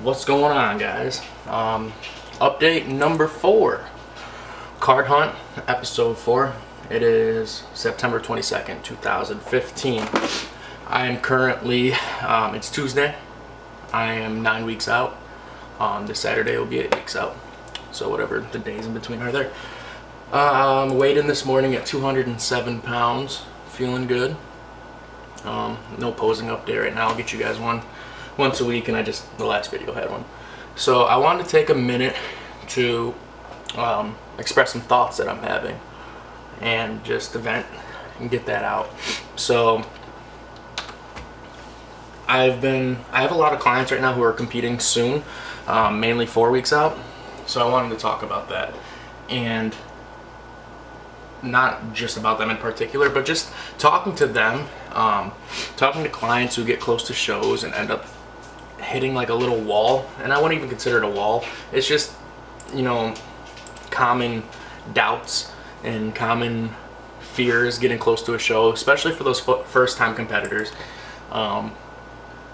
What's going on, guys? Update number 4, card hunt, episode 4. It is September 22nd, 2015. I am currently, it's Tuesday. I am 9 weeks out. This Saturday will be 8 weeks out. So whatever the days in between are there. Weighed in this morning at 207 pounds. Feeling good. No posing update right now. I'll get you guys one once a week, and the last video had one. So I wanted to take a minute to express some thoughts that I'm having and just vent and get that out. So I have a lot of clients right now who are competing soon, mainly 4 weeks out. So I wanted to talk about that, and not just about them in particular, but just talking to them, talking to clients who get close to shows and end up hitting like a little wall. And I wouldn't even consider it a wall. It's just, you know, common doubts and common fears getting close to a show, especially for those first time competitors,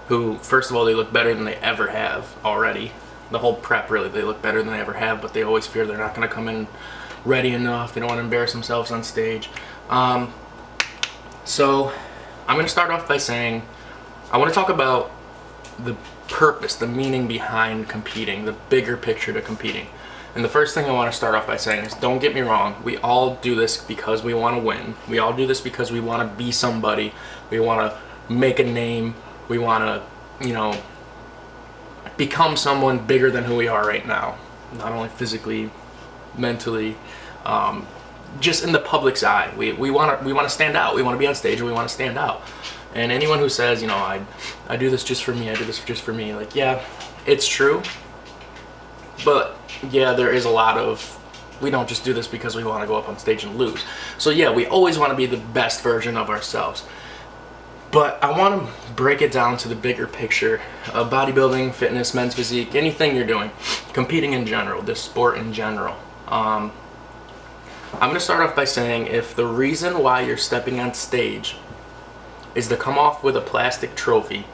who, first of all, they look better than they ever have already. The whole prep, really, they look better than they ever have, but they always fear they're not going to come in ready enough. They don't want to embarrass themselves on stage. So I'm going to start off by saying I want to talk about the purpose, the meaning behind competing, the bigger picture to competing. And the first thing I want to start off by saying is, don't get me wrong, we all do this because we want to win. We all do this because we want to be somebody. We want to make a name. We want to, you know, become someone bigger than who we are right now. Not only physically, mentally, just in the public's eye. We want to stand out. We want to be on stage, and we want to stand out. And anyone who says, you know, I do this just for me, I do this just for me, like, yeah, it's true. But yeah, there is a lot of, we don't just do this because we want to go up on stage and lose. So yeah, we always want to be the best version of ourselves. But I want to break it down to the bigger picture of bodybuilding, fitness, men's physique, anything you're doing, competing in general, this sport in general. I'm going to start off by saying, if the reason why you're stepping on stage is to come off with a plastic trophy,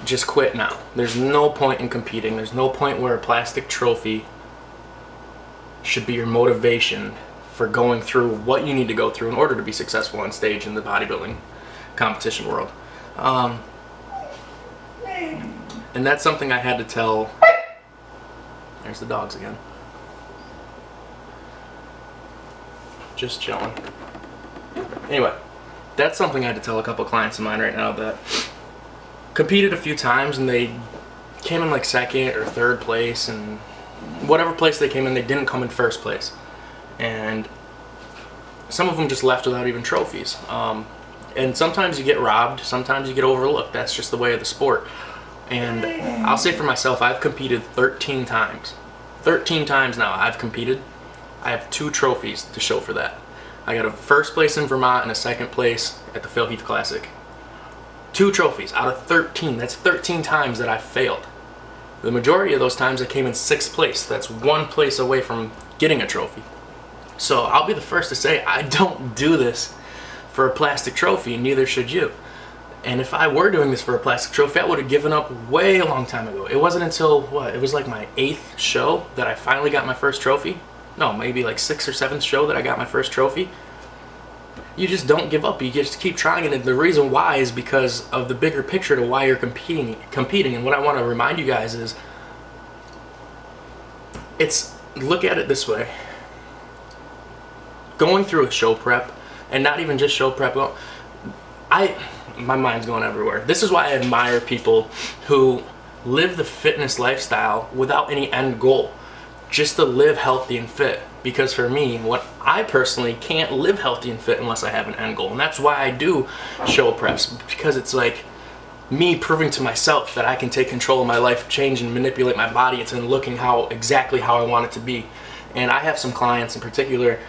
just quit now. There's no point in competing. There's no point where a plastic trophy should be your motivation for going through what you need to go through in order to be successful on stage in the bodybuilding competition world. And that's something I had to tell. There's the dogs again. Just chilling. Anyway, that's something I had to tell a couple clients of mine right now that competed a few times, and they came in like second or third place, and whatever place they came in, they didn't come in first place. And some of them just left without even trophies. And sometimes you get robbed, sometimes you get overlooked. That's just the way of the sport. And I'll say for myself, I've competed 13 times. 13 times now I've competed. I have 2 trophies to show for that. I got a first place in Vermont and a second place at the Phil Heath Classic. 2 trophies out of 13. That's 13 times that I failed. The majority of those times I came in 6th place. That's 1 place away from getting a trophy. So I'll be the first to say, I don't do this for a plastic trophy, and neither should you. And if I were doing this for a plastic trophy, I would have given up way a long time ago. It wasn't until, it was like my 8th show that I finally got my first trophy. No, maybe like 6th or 7th show that I got my first trophy. You just don't give up. You just keep trying, and the reason why is because of the bigger picture to why you're competing. And what I want to remind you guys is, look at it this way. Going through a show prep, and not even just show prep, my mind's going everywhere. This is why I admire people who live the fitness lifestyle without any end goal, just to live healthy and fit. Because for me, I personally can't live healthy and fit unless I have an end goal. And that's why I do show preps, because it's like me proving to myself that I can take control of my life, change and manipulate my body into looking exactly how I want it to be. And I have some clients in particular,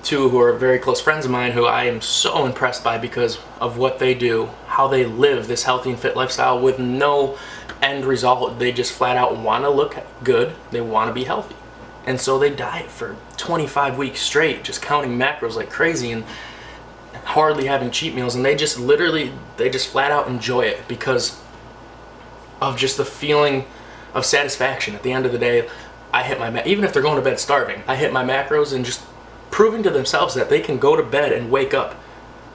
2 who are very close friends of mine, who I am so impressed by because of what they do, how they live this healthy and fit lifestyle with no end result. They just flat out want to look good. They want to be healthy. And so they diet for 25 weeks straight, just counting macros like crazy and hardly having cheat meals. And they just flat out enjoy it, because of just the feeling of satisfaction. At the end of the day, I hit my even if they're going to bed starving, I hit my macros, and just proving to themselves that they can go to bed and wake up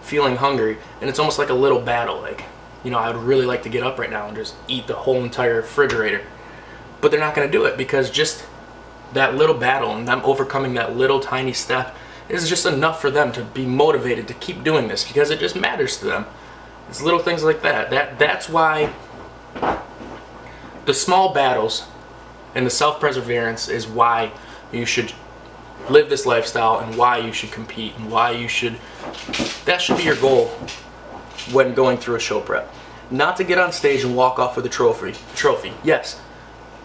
feeling hungry. And it's almost like a little battle. Like, you know, I would really like to get up right now and just eat the whole entire refrigerator, but they're not going to do it, because just that little battle and them overcoming that little tiny step is just enough for them to be motivated to keep doing this, because it just matters to them. It's little things like that. That's why the small battles and the self-perseverance is why you should live this lifestyle, and why you should compete, and why you should, that should be your goal when going through a show prep. Not to get on stage and walk off with a trophy. Yes,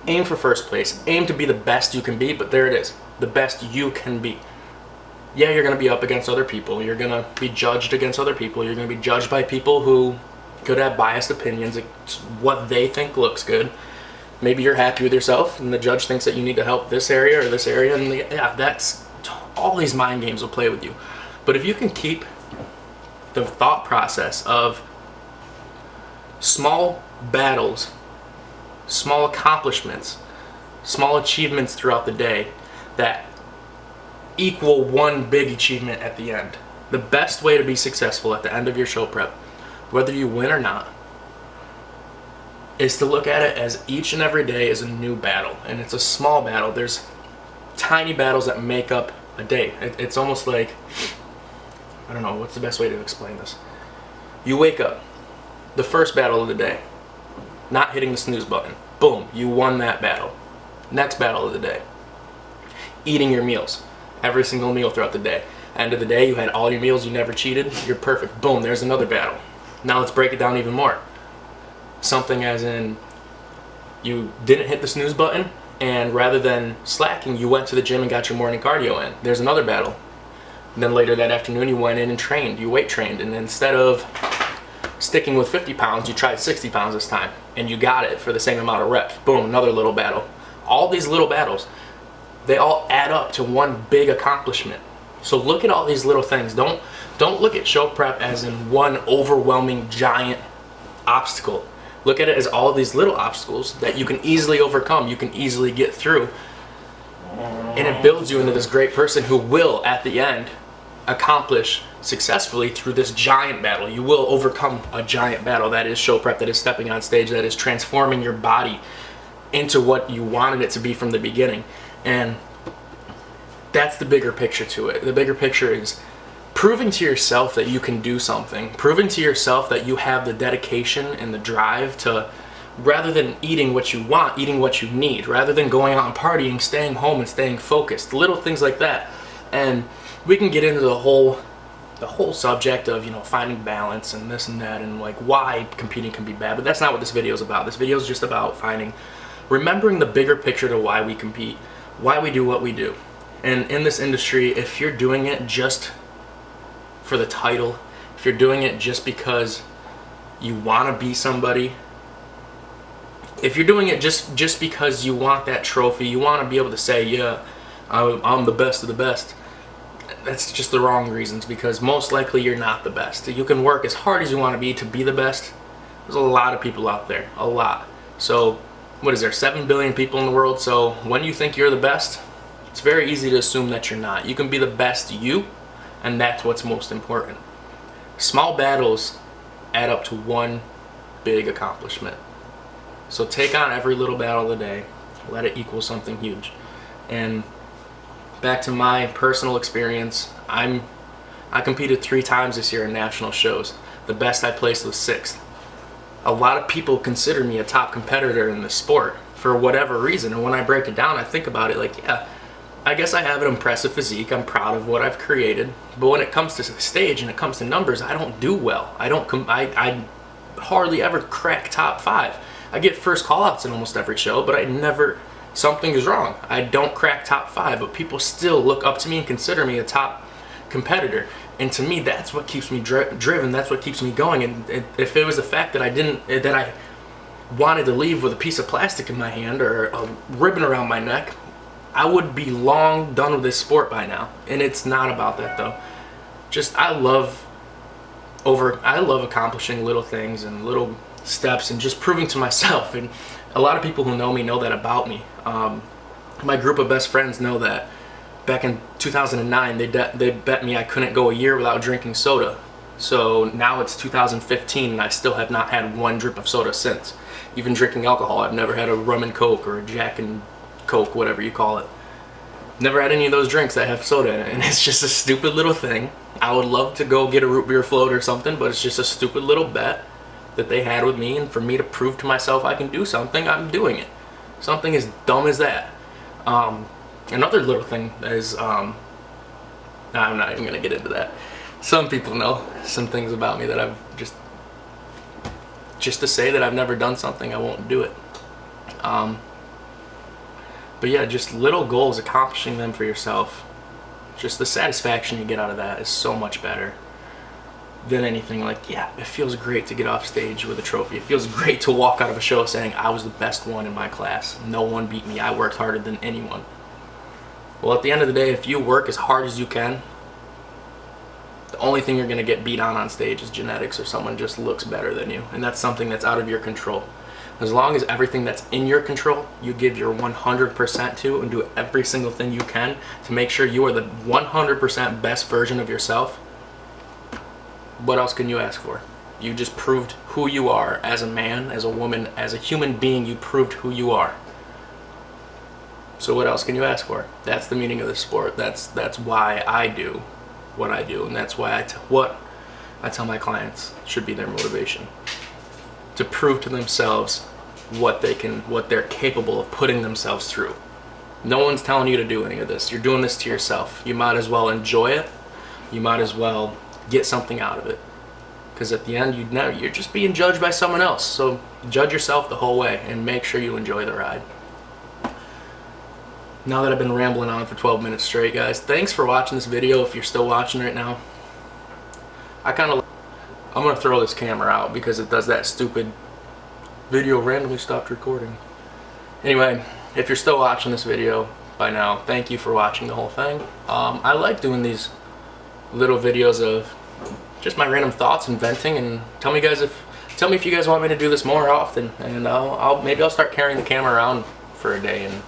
aim for first place, aim to be the best you can be, but there it is, the best you can be. Yeah, you're going to be up against other people, you're going to be judged against other people, you're going to be judged by people who could have biased opinions. It's what they think looks good. Maybe you're happy with yourself, and the judge thinks that you need to help this area or this area, and yeah, that's, all these mind games will play with you. But if you can keep the thought process of small battles, small accomplishments, small achievements throughout the day that equal one big achievement at the end. The best way to be successful at the end of your show prep, whether you win or not, is to look at it as each and every day is a new battle, and it's a small battle. There's tiny battles that make up a day. It's almost like, I don't know, what's the best way to explain this? You wake up, the first battle of the day, not hitting the snooze button. Boom, you won that battle. Next battle of the day, eating your meals, every single meal throughout the day. End of the day, you had all your meals, you never cheated, you're perfect. Boom, there's another battle. Now let's break it down even more. Something as in, you didn't hit the snooze button, and rather than slacking, you went to the gym and got your morning cardio in. There's another battle. And then later that afternoon, you went in and trained, you weight trained, and instead of sticking with 50 pounds, you tried 60 pounds this time, and you got it for the same amount of reps. Boom, another little battle. All these little battles, they all add up to one big accomplishment. So look at all these little things. Don't look at show prep as in one overwhelming giant obstacle. Look at it as all these little obstacles that you can easily overcome, you can easily get through. And it builds you into this great person who will, at the end, accomplish successfully through this giant battle. You will overcome a giant battle that is show prep, that is stepping on stage, that is transforming your body into what you wanted it to be from the beginning. And that's the bigger picture to it. The bigger picture is proving to yourself that you can do something, proving to yourself that you have the dedication and the drive to, rather than eating what you want, eating what you need, rather than going out and partying, staying home and staying focused, little things like that. And we can get into the whole subject of, you know, finding balance and this and that, and like why competing can be bad, but that's not what this video is about. This video is just about remembering the bigger picture to why we compete, why we do what we do. And in this industry, if you're doing it just for the title, if you're doing it just because you want to be somebody, if you're doing it just because you want that trophy, you want to be able to say, yeah, I'm the best of the best, that's just the wrong reasons, because most likely you're not the best. You can work as hard as you want to be the best. There's a lot of people out there, a lot. So what is there, 7 billion people in the world? So when you think you're the best, it's very easy to assume that you're not. You can be the best you, and that's what's most important. Small battles add up to one big accomplishment. So take on every little battle of the day, let it equal something huge. And back to my personal experience, I competed 3 times this year in national shows. The best I placed was 6th. A lot of people consider me a top competitor in this sport for whatever reason, and when I break it down, I think about it like, yeah, I guess I have an impressive physique, I'm proud of what I've created, but when it comes to the stage and it comes to numbers, I don't do well. I hardly ever crack top 5. I get first call-outs in almost every show, but I never, something is wrong. I don't crack top 5, but people still look up to me and consider me a top competitor. And to me, that's what keeps me driven, that's what keeps me going. And if it was the fact that I wanted to leave with a piece of plastic in my hand or a ribbon around my neck, I would be long done with this sport by now. And it's not about that though. Just I love accomplishing little things and little steps and just proving to myself. And a lot of people who know me know that about me. My group of best friends know that back in 2009 they bet me I couldn't go a year without drinking soda. So now it's 2015 and I still have not had one drip of soda since. Even drinking alcohol, I've never had a rum and coke or a Jack and Coke, whatever you call it. Never had any of those drinks that have soda in it, and it's just a stupid little thing. I would love to go get a root beer float or something, but it's just a stupid little bet that they had with me, and for me to prove to myself I can do something, I'm doing it. Something as dumb as that. Another little thing is, I'm not even going to get into that. Some people know some things about me that I've just to say that I've never done something, I won't do it. But yeah, just little goals, accomplishing them for yourself. Just the satisfaction you get out of that is so much better than anything. Like, yeah, it feels great to get off stage with a trophy. It feels great to walk out of a show saying I was the best one in my class. No one beat me. I worked harder than anyone. Well, at the end of the day, if you work as hard as you can, the only thing you're going to get beat on stage is genetics, or someone just looks better than you. And that's something that's out of your control. As long as everything that's in your control, you give your 100% to and do every single thing you can to make sure you are the 100% best version of yourself, what else can you ask for? You just proved who you are as a man, as a woman, as a human being. You proved who you are. So what else can you ask for? That's the meaning of the sport. That's why I do what I do, and that's why what I tell my clients should be their motivation. To prove to themselves what they're capable of putting themselves through. No one's telling you to do any of this. You're doing this to yourself. You might as well enjoy it. You might as well get something out of it. Because at the end, you're just being judged by someone else. So judge yourself the whole way and make sure you enjoy the ride. Now that I've been rambling on for 12 minutes straight, guys, thanks for watching this video. If you're still watching right now, I'm gonna throw this camera out because it does that stupid video randomly stopped recording. Anyway, if you're still watching this video by now, thank you for watching the whole thing. I like doing these little videos of just my random thoughts and venting, and tell me if you guys want me to do this more often, and maybe I'll start carrying the camera around for a day, and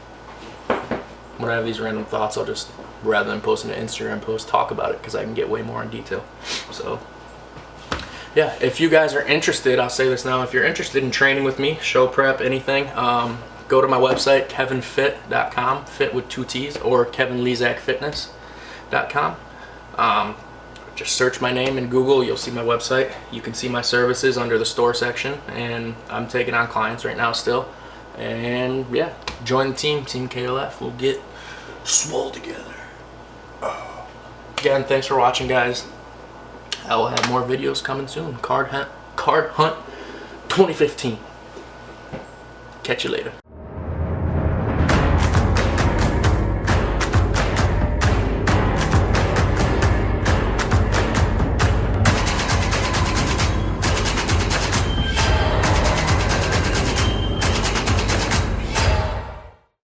when I have these random thoughts, I'll just, rather than posting an Instagram post, talk about it, because I can get way more in detail. So yeah, if you guys are interested, I'll say this now, if you're interested in training with me, show prep, anything, go to my website, kevinfit.com, fit with 2 T's, or kevinlezakfitness.com. Just search my name in Google, you'll see my website. You can see my services under the store section, and I'm taking on clients right now still. And yeah, join the team, Team KLF. We'll get swole together. Again, thanks for watching, guys. I will have more videos coming soon. Card Hunt 2015. Catch you later.